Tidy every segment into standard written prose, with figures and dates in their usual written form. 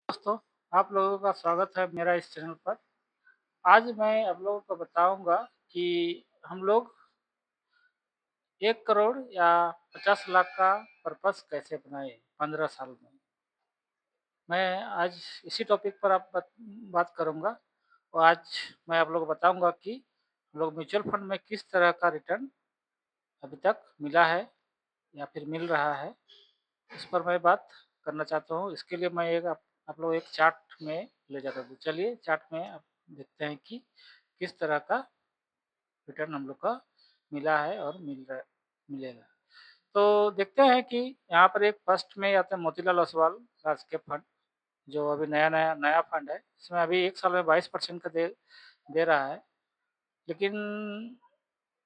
दोस्तों, आप लोगों का स्वागत है मेरा इस चैनल पर। आज मैं आप लोगों को बताऊँगा कि हम लोग 1 करोड़ या 50 लाख का पर्पस कैसे बनाएँ 15 साल में। मैं आज इसी टॉपिक पर आप बात करूँगा और आज मैं आप लोगों को बताऊँगा कि हम लोग म्यूचुअल फंड में किस तरह का रिटर्न अभी तक मिला है या फिर मिल रहा है, इस पर मैं बात करना चाहता हूँ। इसके लिए मैं आप लोग एक चार्ट में ले जाता हूँ। चलिए चार्ट में आप देखते हैं कि किस तरह का रिटर्न हम लोग का मिला है और मिलेगा। तो देखते हैं कि यहाँ पर एक फर्स्ट में आता है Motilal Oswal large cap fund, जो अभी नया फंड है। इसमें अभी 1 साल में 22% का दे दे रहा है। लेकिन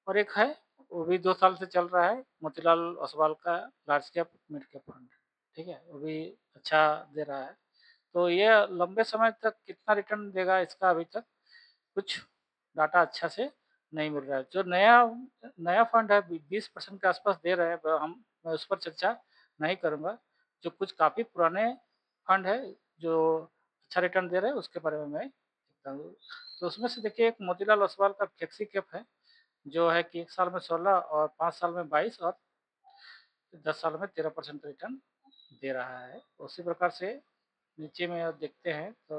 और एक है, वो भी 2 साल से चल रहा है, मोतीलाल ओसवाल का large cap mid cap fund, ठीक है? वो भी अच्छा दे रहा है। तो ये लंबे समय तक कितना रिटर्न देगा, इसका अभी तक कुछ डाटा अच्छा से नहीं मिल रहा है। जो नया नया फंड है 20% के आसपास दे रहे हैं, मैं उस पर चर्चा नहीं करूँगा। जो कुछ काफ़ी पुराने फंड है, जो अच्छा रिटर्न दे रहे हैं, उसके बारे में मैं बताऊँ। तो उसमें से देखिए एक मोतीलाल ओसवाल का फ्लेक्सी कैप है, जो है कि 1 साल में 16 और 5 साल में 22 और 10 साल में 13% रिटर्न दे रहा है। उसी प्रकार से नीचे में आप देखते हैं तो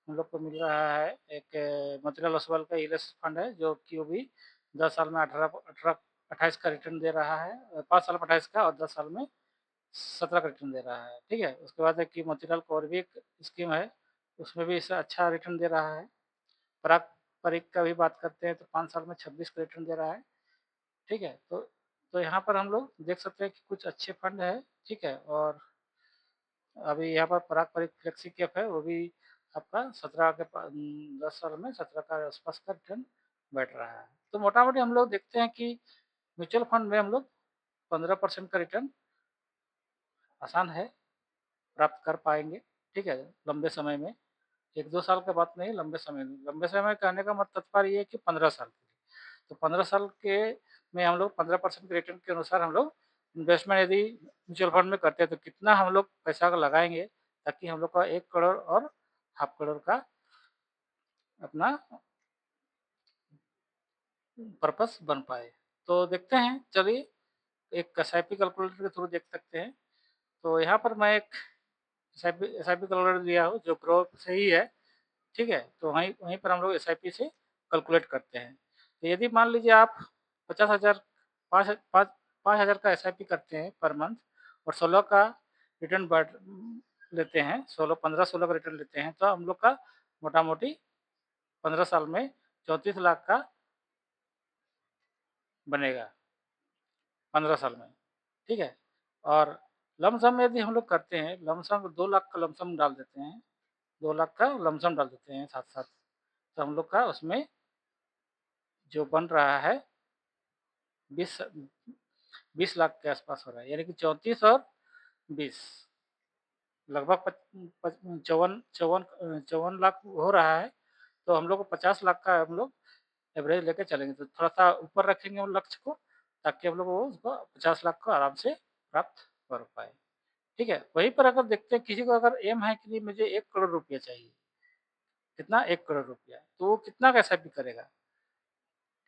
हम लोग को मिल रहा है एक मोतीलाल ओसवाल का ईएलएस फंड है, जो कि वो भी 10 साल में 28 का रिटर्न दे रहा है, 5 साल में 28 का और 10 साल में 17 का रिटर्न दे रहा है, ठीक है? उसके बाद है कि मोतीलाल को और भी एक स्कीम है, उसमें भी इससे अच्छा रिटर्न दे रहा है। पारंपरिक का भी बात करते हैं तो 5 साल में 26 का रिटर्न दे रहा है, ठीक है? तो यहाँ पर हम लोग देख सकते हैं कि कुछ अच्छे फंड है, ठीक है? और अभी यहाँ पर पारंपरिक फ्लेक्सी कैप है, वो भी आपका 10 साल में 17 का आसपास का रिटर्न बैठ रहा है। तो मोटा-मोटी हम लोग देखते हैं कि म्यूचुअल फंड में हम लोग 15% का रिटर्न आसान है, प्राप्त कर पाएँगे, ठीक है? लंबे समय में, 1-2 साल का बात नहीं, लंबे समय में। लंबे समय कहने का तात्पर्य ये है कि 15 साल के लिए। तो 15 साल के में हम लोग 15% के रिटर्न के अनुसार हम लोग इन्वेस्टमेंट यदि म्यूचुअल फंड में करते हैं, तो कितना हम लोग पैसा लगाएँगे, ताकि हम लोग का 1 करोड़ और हाफ करोड़ का अपना पर्पस बन पाए। तो देखते हैं, चलिए एक एसआईपी कैलकुलेटर के थ्रू देख सकते हैं। तो यहाँ पर मैं एक एसआईपी कैलकुलेटर लिया हूँ, जो ग्रो से ही है, ठीक है? तो वहीं वहीं पर हम लोग एसआईपी से कैलकुलेट करते हैं। तो यदि मान लीजिए आप 50,000 5 5 5,000 का एसआईपी करते हैं पर मंथ और 16 का रिटर्न लेते हैं, 15-16 का रिटर्न लेते हैं, तो हम लोग का मोटा-मोटी 15 साल में 34 लाख का बनेगा, 15 साल में, ठीक है? और लमसम यदि हम लोग करते हैं, लमसम 2 लाख का लमसम डाल देते हैं, 2 लाख का लमसम डाल देते हैं साथ-साथ, तो हम लोग का उसमें जो बन रहा है 20 20 लाख के आसपास हो रहा है, यानी कि 34 और 20 लगभग पच पच 54 लाख हो रहा है। तो हम लोग को 50 लाख का हम लोग एवरेज लेके चलेंगे, तो थोड़ा-सा ऊपर रखेंगे उन लक्ष्य को, ताकि हम लोग वो उसको 50 लाख को आराम से प्राप्त कर पाएँ, ठीक है? वहीं पर अगर देखते हैं किसी को अगर एम है कि मुझे 1 करोड़ रुपया चाहिए, कितना 1 करोड़ रुपया, तो वो कितना का एसआईपी करेगा,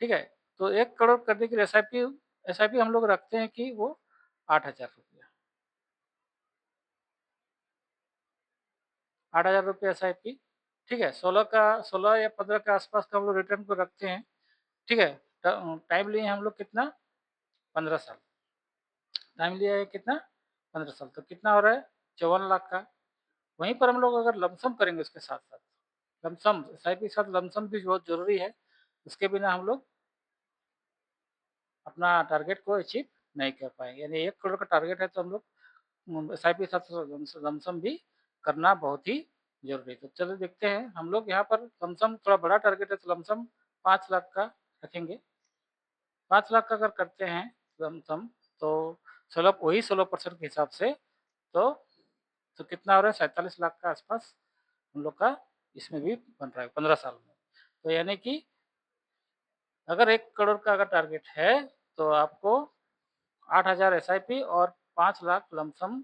ठीक है? तो 1 करोड़ करने के लिए एसआईपी एसआईपी हम लोग रखते हैं कि वो 8,000 रुपया, 8,000 रुपये एसआईपी, ठीक है? 16 या 15 के आसपास का हम लोग रिटर्न को रखते हैं, ठीक है? टाइम लिए हम लोग कितना 15 साल, टाइम लिया है कितना 15 साल, तो कितना हो रहा है 54 लाख का। वहीं पर हम लोग अगर लमसम करेंगे उसके साथ-साथ, लमसम एसआईपी के साथ लमसम भी बहुत ज़रूरी है, उसके बिना हम लोग अपना टारगेट को अचीव नहीं कर पाएँगे। यानी 1 करोड़ का टारगेट है तो हम लोग एसआईपी के साथ लमसम भी करना बहुत ही ज़रूरी है। तो चलिए देखते हैं, हम लोग यहाँ पर लमसम थोड़ा बड़ा टारगेट है तो लमसम 5 लाख का रखेंगे। 5 लाख का अगर करते हैं लमसम, तो 16% के हिसाब से, तो कितना हो रहा है 47 लाख के आसपास हम लोग का इसमें भी बन रहा है 15 साल में। तो यानी कि अगर 1 करोड़ का अगर टारगेट है, तो आपको 8,000 एसआईपी और 5 लाख लमसम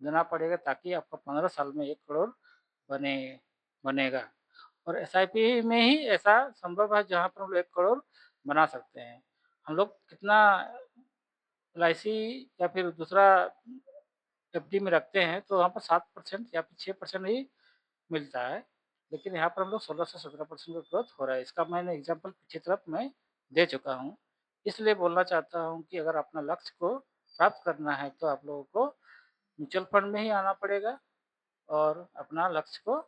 देना पड़ेगा, ताकि आपका 15 साल में 1 करोड़ बने बनेगा। और एसआईपी में ही ऐसा संभव है जहाँ पर हम लोग 1 करोड़ बना सकते हैं। हम लोग कितना एलआईसी या फिर दूसरा एफडी में रखते हैं तो वहाँ पर 7% या फिर 6% ही मिलता है। लेकिन यहाँ पर हम लोग 16 से 17% का ग्रोथ हो रहा है। इसका मैंने एग्ज़ाम्पल पीछे तरफ मैं दे चुका हूँ। इसलिए बोलना चाहता हूँ कि अगर अपना लक्ष्य को प्राप्त करना है तो आप लोगों को म्यूचुअल फंड में ही आना पड़ेगा और अपना लक्ष्य को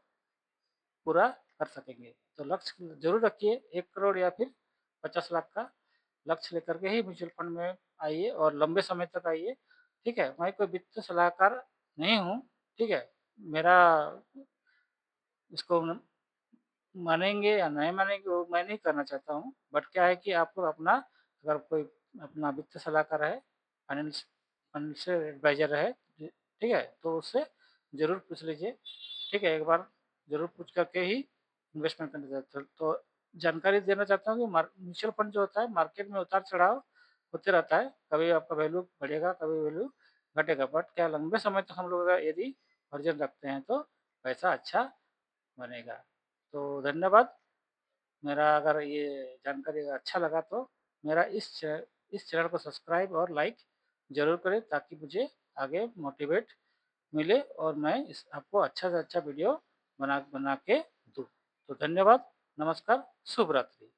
पूरा कर सकेंगे। तो लक्ष्य ज़रूर रखिए 1 करोड़ या फिर 50 लाख का लक्ष्य लेकर के ही म्यूचुअल फंड में आइए और लंबे समय तक आइए, ठीक है? मैं कोई वित्तीय सलाहकार नहीं हूँ, ठीक है? मेरा इसको म मानेंगे या नहीं मानेंगे वो मैं नहीं कहना चाहता हूँ। बट क्या है कि आपको अपना अगर कोई अपना वित्तीय सलाहकार है, फाइनेंशियल एडवाइज़र है, ठीक है? तो उससे ज़रूर पूछ लीजिए, ठीक है? एक बार ज़रूर पूछ कर के ही इन्वेस्टमेंट करना चाहिए। तो जानकारी देना चाहता हूँ कि म्यूचुअल फंड जो होता है मार्केट में उतार-चढ़ाव होते रहता है। कभी आपका वैल्यू बढ़ेगा, कभी वैल्यू घटेगा। बट क्या लंबे समय तक हम लोग अगर यदि अर्जन रखते हैं तो पैसा अच्छा बनेगा। तो धन्यवाद। मेरा अगर ये जानकारी अगर अच्छा लगा तो मेरा इस चैनल को सब्सक्राइब और लाइक ज़रूर करें ताकि मुझे आगे मोटिवेट मिले और मैं इस आपको अच्छा से अच्छा वीडियो बना बना के दूँ। तो धन्यवाद, नमस्कार, शुभ रात्रि।